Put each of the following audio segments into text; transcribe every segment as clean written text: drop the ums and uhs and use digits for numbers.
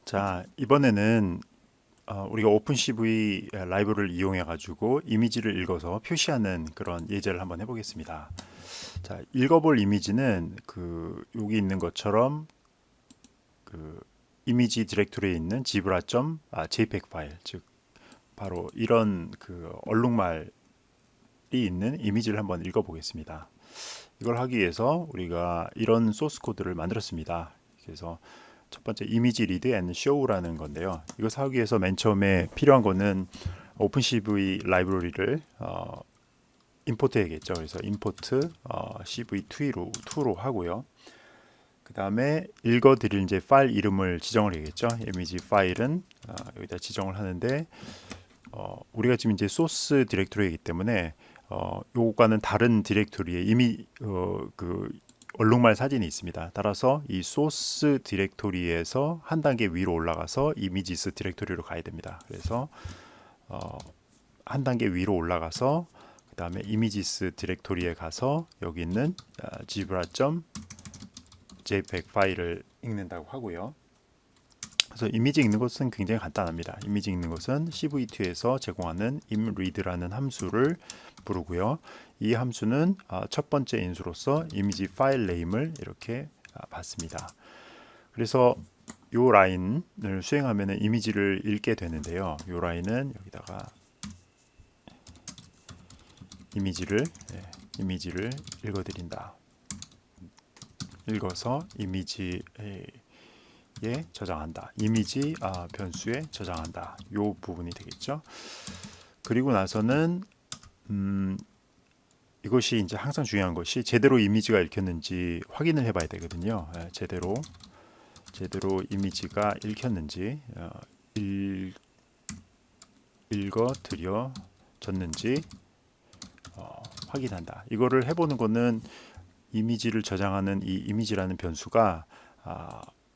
자, 이번에는 우리가 오픈CV 라이브러리를 이용해 가지고 이미지를 읽어서 표시하는 그런 예제를 한번 해보겠습니다. 자, 읽어볼 이미지는 여기 있는 것처럼 그 이미지 디렉토리에 있는 zebra.jpg 파일, 즉 바로 이런 얼룩말이 있는 이미지를 한번 읽어보겠습니다. 이걸 하기 위해서 우리가 이런 소스 코드를 만들었습니다. 그래서 첫 번째 이미지 리드 앤 쇼우라는 건데요. 이것을 하기 위해서 맨 처음에 필요한 거는 오픈CV 라이브러리를 임포트 해야겠죠. 그래서 임포트 cv2로 하고요. 그 다음에 읽어드릴 이제 파일 이름을 지정을 해야겠죠. 이미지 파일은 여기다 지정을 하는데 우리가 지금 이제 소스 디렉토리이기 때문에 요거과는 다른 디렉토리에 이미 얼룩말 사진이 있습니다. 따라서 이 소스 디렉토리에서 한 단계 위로 올라가서 이미지스 디렉토리로 가야 됩니다. 그래서 한 단계 위로 올라가서 그 다음에 이미지스 디렉토리에 가서 여기 있는 zebra.jpg 파일을 읽는다고 하고요. 그래서 이미지 읽는 것은 굉장히 간단합니다. 이미지 읽는 것은 cv2에서 제공하는 imread라는 함수를 부르고요. 이 함수는 첫 번째 인수로서 이미지 파일 네임을 이렇게 받습니다. 그래서 이 라인을 수행하면 이미지를 읽게 되는데요. 이 라인은 여기다가 이미지를 읽어드린다. 읽어서 이미지에 저장한다. 이미지 변수에 저장한다. 이 부분이 되겠죠. 그리고 나서는 이것이 이제 항상 중요한 것이 제대로 이미지가 읽혔는지 확인을 해봐야 되거든요. 제대로 이미지가 읽혔는지 읽어드려졌는지 확인한다. 이거를 해보는 거는 이미지를 저장하는 이 이미지라는 변수가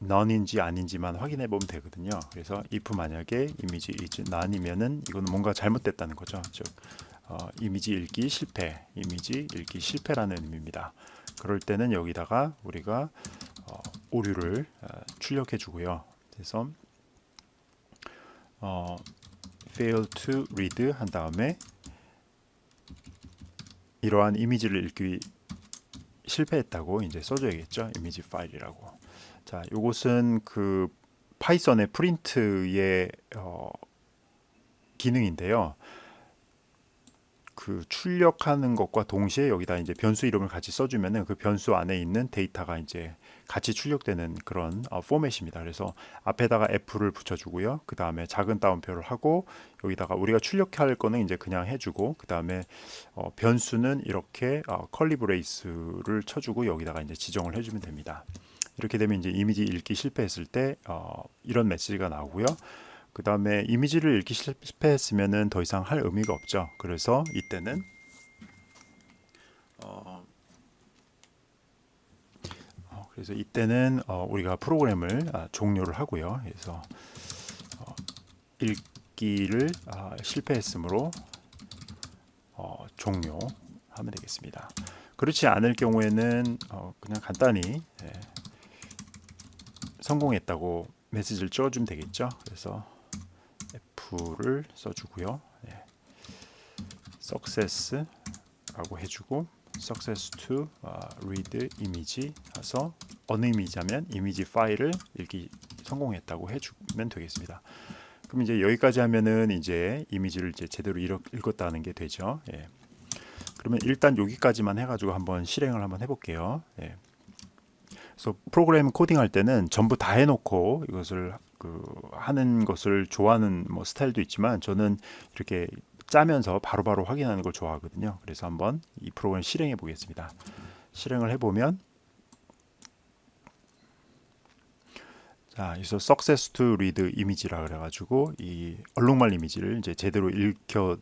none인지 아닌지만 확인해 보면 되거든요. 그래서 if 만약에 이미지 is none이면은 이거는 뭔가 잘못됐다는 거죠. 즉 이미지 읽기 실패라는 의미입니다. 그럴 때는 여기다가 우리가 오류를 출력해 주고요. 그래서 fail to read 한 다음에 이러한 이미지를 읽기 실패했다고 이제 써줘야겠죠. 이미지 파일이라고. 자, 요것은 파이썬의 프린트의 기능인데요. 출력하는 것과 동시에 여기다 이제 변수 이름을 같이 써주면은 그 변수 안에 있는 데이터가 이제 같이 출력되는 그런 포맷입니다. 그래서 앞에다가 F를 붙여주고요. 그 다음에 작은 따옴표를 하고 여기다가 우리가 출력할 거는 이제 그냥 해주고 그 다음에 변수는 이렇게 컬리 브레이스를 쳐주고 여기다가 이제 지정을 해주면 됩니다. 이렇게 되면 이제 이미지 읽기 실패했을 때 이런 메시지가 나오고요. 그 다음에 이미지를 읽기 실패했으면 더 이상 할 의미가 없죠. 그래서 이때는 우리가 프로그램을 종료를 하고요. 그래서 읽기를 실패했으므로 종료하면 되겠습니다. 그렇지 않을 경우에는 그냥 간단히 성공했다고 메시지를 찍어주면 되겠죠. 그래서 F를 써주고요. success라고 해주고 success to read image 해서 어느 이미지냐면 이미지 파일을 읽기 성공했다고 해주면 되겠습니다. 그럼 이제 여기까지 하면은 이제 이미지를 이제 제대로 읽었다는 게 되죠. 그러면 일단 여기까지만 해가지고 한번 실행을 한번 해볼게요. 그래서 프로그램 코딩할 때는 전부 다 해놓고 이것을 하는 것을 좋아하는 스타일도 있지만 저는 이렇게 짜면서 바로바로 확인하는 걸 좋아하거든요. 그래서 한번 이 프로그램 실행해 보겠습니다. 실행을 해보면 자, 여기서 success to read image라 그래가지고 이 얼룩말 이미지를 이제 제대로 읽혀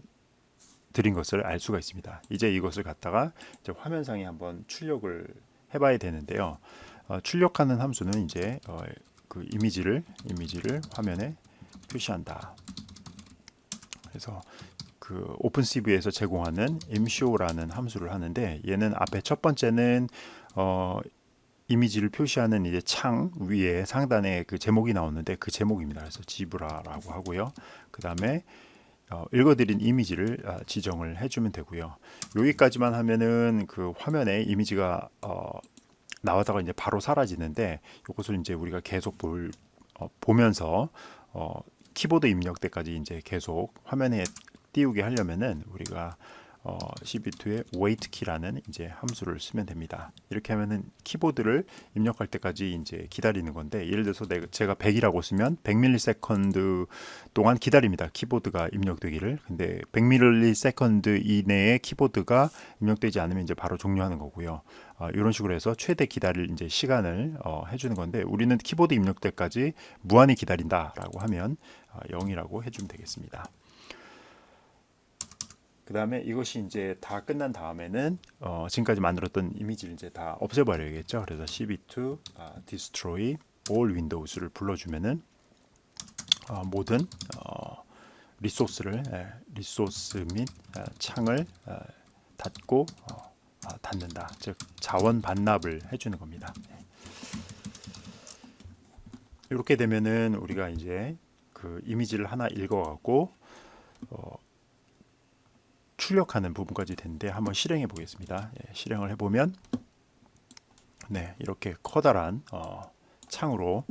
드린 것을 알 수가 있습니다. 이제 이것을 갖다가 이제 화면상에 한번 출력을 해봐야 되는데요. 출력하는 함수는 이제 이미지를 화면에 표시한다. 그래서 오픈CV에서 제공하는 imshow라는 함수를 하는데 얘는 앞에 첫 번째는 이미지를 표시하는 이제 창 위에 상단에 그 제목이 나오는데 그 제목입니다. 그래서 지브라라고 하고요. 그 다음에 읽어드린 이미지를 지정을 해주면 되고요. 여기까지만 하면은 그 화면에 이미지가 나오다가 이제 바로 사라지는데 이것을 이제 우리가 계속 보면서 키보드 입력 때까지 이제 계속 화면에 띄우게 하려면은 우리가 CB2의 wait key라는 이제 함수를 쓰면 됩니다. 이렇게 하면은 키보드를 입력할 때까지 이제 기다리는 건데, 예를 들어서 제가 100이라고 쓰면 100ms 동안 기다립니다. 키보드가 입력되기를. 근데 100ms 이내에 키보드가 입력되지 않으면 이제 바로 종료하는 거고요. 이런 식으로 해서 최대 기다릴 이제 시간을 해주는 건데, 우리는 키보드 입력 때까지 무한히 기다린다라고 하면 0이라고 해주면 되겠습니다. 그 다음에 이것이 이제 다 끝난 다음에는 지금까지 만들었던 이미지를 이제 다 없애버려야겠죠. 그래서 cb2 destroy all windows를 불러주면은 모든 리소스 및 창을 닫고 닫는다. 즉 자원 반납을 해주는 겁니다. 이렇게 되면은 우리가 이제 그 이미지를 하나 읽어갖고 출력하는 부분까지 됐는데 한번 실행해 보겠습니다. 실행을 해보면 이렇게 커다란 창으로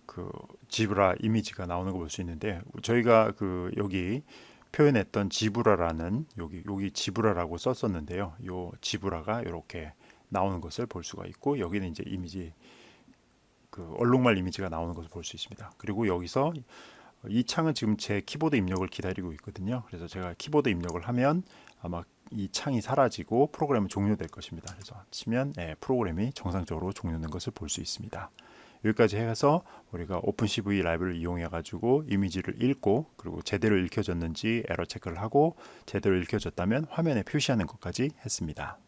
그 지브라 이미지가 나오는 걸 볼 수 있는데, 저희가 그 여기 표현했던 지브라라는 여기 지브라라고 썼었는데요. 요 지브라가 이렇게 나오는 것을 볼 수가 있고, 여기는 이제 이미지 그 얼룩말 이미지가 나오는 것을 볼 수 있습니다. 그리고 여기서 이 창은 지금 제 키보드 입력을 기다리고 있거든요. 그래서 제가 키보드 입력을 하면 아마 이 창이 사라지고 프로그램은 종료될 것입니다. 그래서 치면 프로그램이 정상적으로 종료된 것을 볼 수 있습니다. 여기까지 해서 우리가 오픈CV 라이브를 이용해 가지고 이미지를 읽고, 그리고 제대로 읽혀졌는지 에러 체크를 하고, 제대로 읽혀졌다면 화면에 표시하는 것까지 했습니다.